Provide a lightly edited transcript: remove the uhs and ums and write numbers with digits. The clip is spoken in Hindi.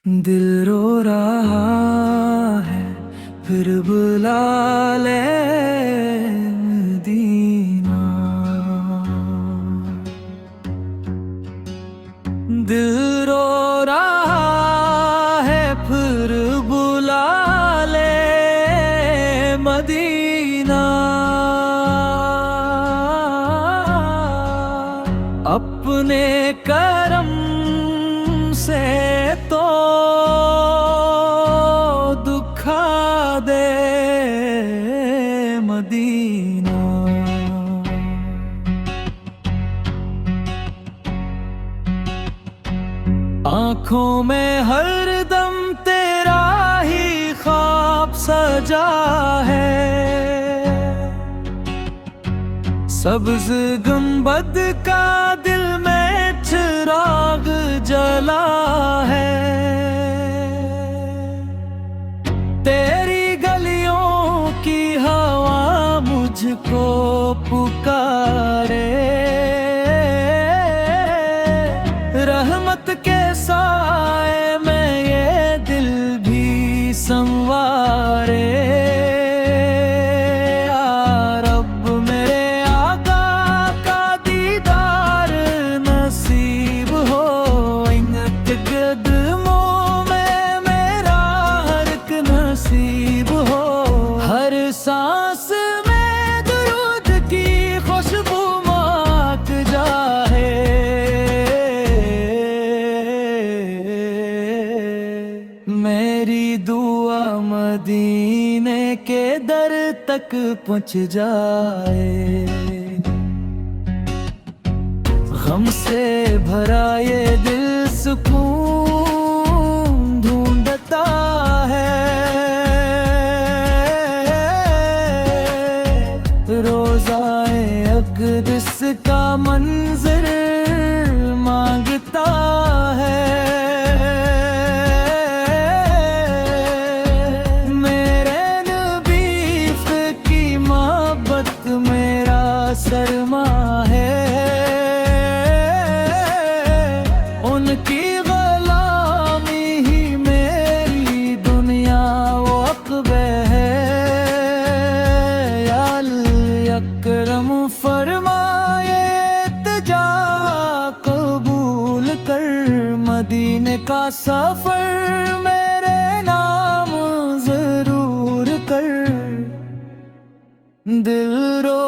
दिल रो रहा है फिर बुला ले मदीना। दिल रो रहा है फिर बुला ले मदीना। अपने करम से तो दुखा दे मदीना। आँखों में हरदम तेरा ही ख्वाब सजा है। सब्ज गुंबद का दिल में चिराग जला है। तेरी गलियों की हवा मुझको पुकारे। रहमत के साए में ये दिल भी संवारे। या रब मेरे आका का दीदार नसीब हो। इनके कदमों में मेरा हर एक नसीब हो। हर सांस में दुरूद की खुशबू महक जाए। मेरी दुआ मदीने के दर तक पहुँच जाए। गम से भरा ये दिल सुकून ढूंढता है। रोज़ाए अक़दस का मंज़र मांगता है। सरमा है उनकी गुलामी ही मेरी दुनिया वक़्फ़े है। या अकरम फरमाए इल्तिजा कबूल कर। मदीने का सफ़र मेरे नाम ज़रूर कर। दिल रो